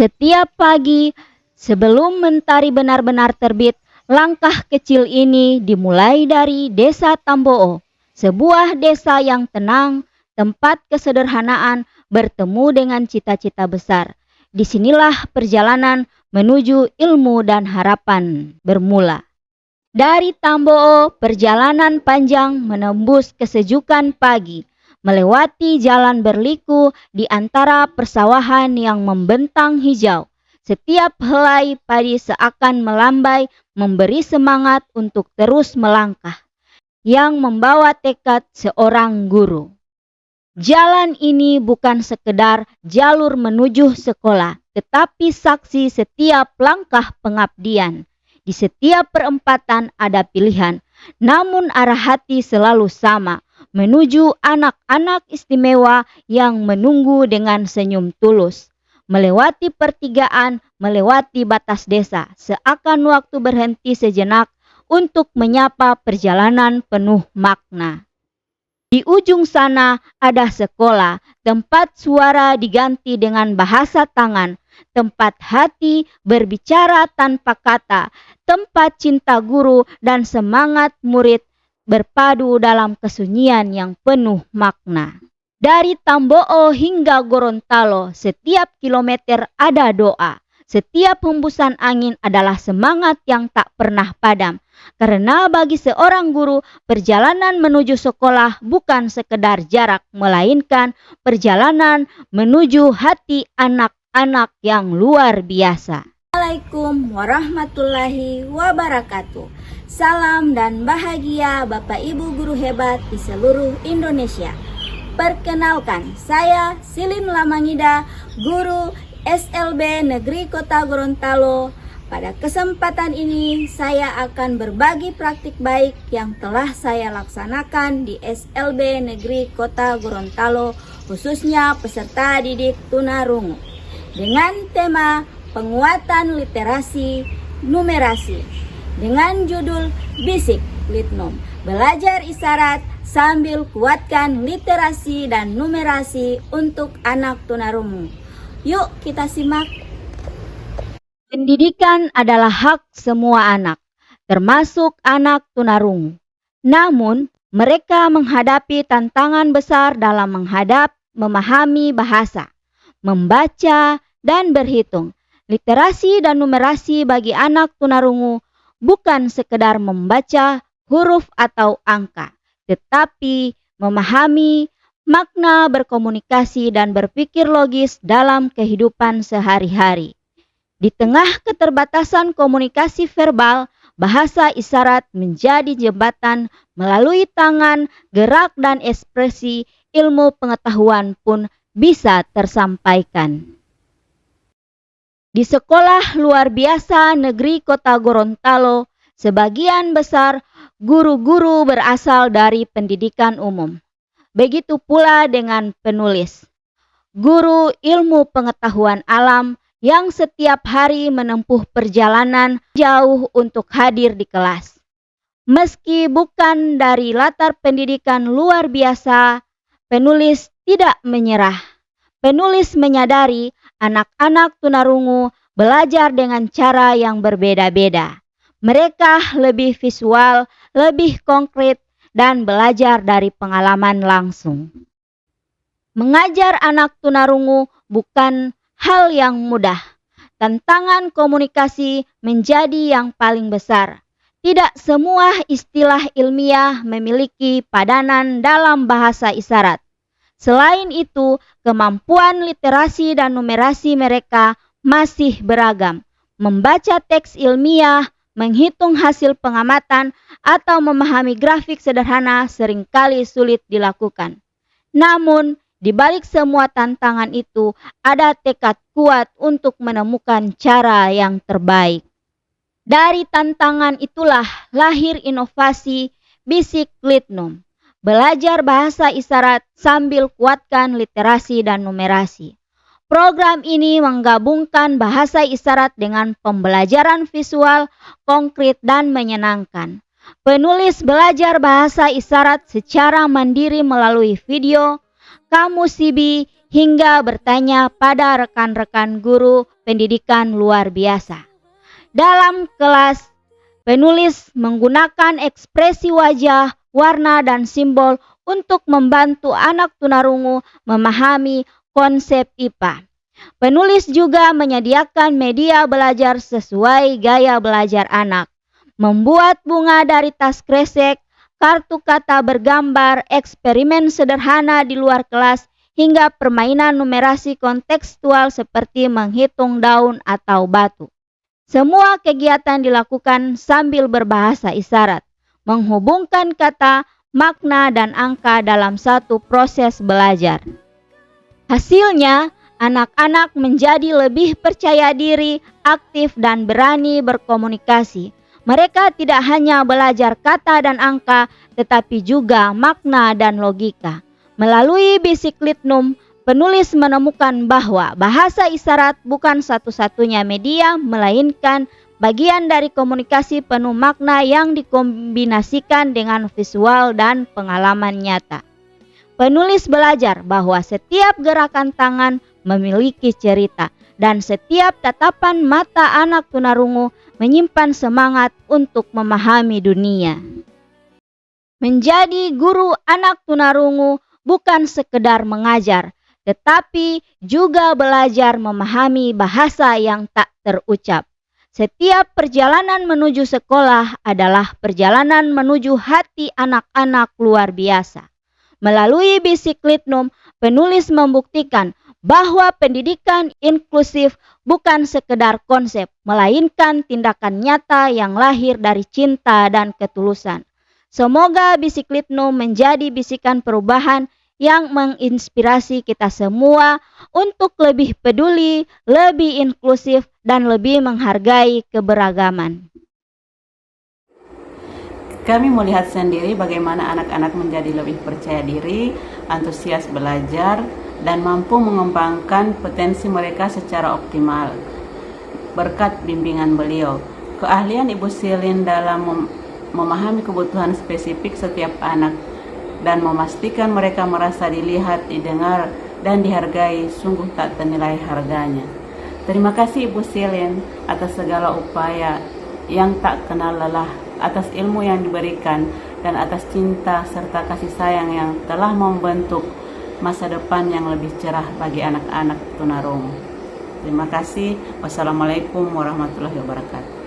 Setiap pagi sebelum mentari benar-benar terbit, langkah kecil ini dimulai dari Desa Tamboo, sebuah desa yang tenang, tempat kesederhanaan bertemu dengan cita-cita besar. Disinilah perjalanan menuju ilmu dan harapan bermula. Dari Tamboo, perjalanan panjang menembus kesejukan pagi, melewati jalan berliku di antara persawahan yang membentang hijau. Setiap helai padi seakan melambai, memberi semangat untuk terus melangkah, yang membawa tekad seorang guru. Jalan ini bukan sekedar jalur menuju sekolah, tetapi saksi setiap langkah pengabdian. Di setiap perempatan ada pilihan, namun arah hati selalu sama, menuju anak-anak istimewa yang menunggu dengan senyum tulus. Melewati pertigaan, melewati batas desa, seakan waktu berhenti sejenak untuk menyapa perjalanan penuh makna. Di ujung sana ada sekolah, tempat suara diganti dengan bahasa tangan, tempat hati berbicara tanpa kata, tempat cinta guru dan semangat murid berpadu dalam kesunyian yang penuh makna. Dari Tamboo hingga Gorontalo, setiap kilometer ada doa. Setiap hembusan angin adalah semangat yang tak pernah padam. Karena bagi seorang guru, perjalanan menuju sekolah bukan sekedar jarak, melainkan perjalanan menuju hati anak-anak yang luar biasa. Assalamualaikum warahmatullahi wabarakatuh. Salam dan bahagia Bapak Ibu guru hebat di seluruh Indonesia. Perkenalkan, saya Silin Lamangida, guru SLB Negeri Kota Gorontalo. Pada kesempatan ini saya akan berbagi praktik baik yang telah saya laksanakan di SLB Negeri Kota Gorontalo, khususnya peserta didik tunarungu, dengan tema penguatan literasi numerasi dengan judul Bisik Litnom, belajar isyarat sambil kuatkan literasi dan numerasi untuk anak tunarungu. Yuk kita simak. Pendidikan adalah hak semua anak, termasuk anak tunarungu. Namun, mereka menghadapi tantangan besar dalam memahami bahasa, membaca, dan berhitung. Literasi dan numerasi bagi anak tunarungu bukan sekedar membaca huruf atau angka, tetapi memahami makna, berkomunikasi, dan berpikir logis dalam kehidupan sehari-hari. Di tengah keterbatasan komunikasi verbal, bahasa isyarat menjadi jembatan. Melalui tangan, gerak, dan ekspresi, ilmu pengetahuan pun bisa tersampaikan. Di sekolah luar biasa negeri Kota Gorontalo, sebagian besar guru-guru berasal dari pendidikan umum. Begitu pula dengan penulis, guru ilmu pengetahuan alam yang setiap hari menempuh perjalanan jauh untuk hadir di kelas. Meski bukan dari latar pendidikan luar biasa, penulis tidak menyerah. Penulis menyadari anak-anak tunarungu belajar dengan cara yang berbeda-beda. Mereka lebih visual, lebih konkret, dan belajar dari pengalaman langsung. Mengajar anak tunarungu bukan hal yang mudah. Tantangan komunikasi menjadi yang paling besar. Tidak semua istilah ilmiah memiliki padanan dalam bahasa isyarat. Selain itu, kemampuan literasi dan numerasi mereka masih beragam. Membaca teks ilmiah, menghitung hasil pengamatan, atau memahami grafik sederhana seringkali sulit dilakukan. Namun, di balik semua tantangan itu, ada tekad kuat untuk menemukan cara yang terbaik. Dari tantangan itulah lahir inovasi Bisik Litnom, belajar bahasa isyarat sambil kuatkan literasi dan numerasi. Program ini menggabungkan bahasa isyarat dengan pembelajaran visual, konkret, dan menyenangkan. Penulis belajar bahasa isyarat secara mandiri melalui video, kamus CB hingga bertanya pada rekan-rekan guru pendidikan luar biasa. Dalam kelas, penulis menggunakan ekspresi wajah, warna, dan simbol untuk membantu anak tunarungu memahami konsep IPA. Penulis juga menyediakan media belajar sesuai gaya belajar anak, membuat bunga dari tas kresek, kartu kata bergambar, eksperimen sederhana di luar kelas, hingga permainan numerasi kontekstual seperti menghitung daun atau batu. Semua kegiatan dilakukan sambil berbahasa isyarat, menghubungkan kata, makna, dan angka dalam satu proses belajar. Hasilnya, anak-anak menjadi lebih percaya diri, aktif, dan berani berkomunikasi. Mereka tidak hanya belajar kata dan angka, tetapi juga makna dan logika. Melalui Bisikletnum, penulis menemukan bahwa bahasa isyarat bukan satu-satunya media, melainkan bagian dari komunikasi penuh makna yang dikombinasikan dengan visual dan pengalaman nyata. Penulis belajar bahwa setiap gerakan tangan memiliki cerita, dan setiap tatapan mata anak tunarungu menyimpan semangat untuk memahami dunia. Menjadi guru anak tunarungu bukan sekedar mengajar, tetapi juga belajar memahami bahasa yang tak terucap. Setiap perjalanan menuju sekolah adalah perjalanan menuju hati anak-anak luar biasa. Melalui Bisikletnum, penulis membuktikan bahwa pendidikan inklusif bukan sekedar konsep, melainkan tindakan nyata yang lahir dari cinta dan ketulusan. Semoga Bisikletnum menjadi bisikan perubahan yang menginspirasi kita semua untuk lebih peduli, lebih inklusif, dan lebih menghargai keberagaman. Kami melihat sendiri bagaimana anak-anak menjadi lebih percaya diri, antusias belajar, dan mampu mengembangkan potensi mereka secara optimal. Berkat bimbingan beliau, keahlian Ibu Silin dalam memahami kebutuhan spesifik setiap anak dan memastikan mereka merasa dilihat, didengar, dan dihargai sungguh tak ternilai harganya. Terima kasih Ibu Silin atas segala upaya yang tak kenal lelah, atas ilmu yang diberikan, dan atas cinta serta kasih sayang yang telah membentuk masa depan yang lebih cerah bagi anak-anak tunarungu. Terima kasih. Wassalamualaikum warahmatullahi wabarakatuh.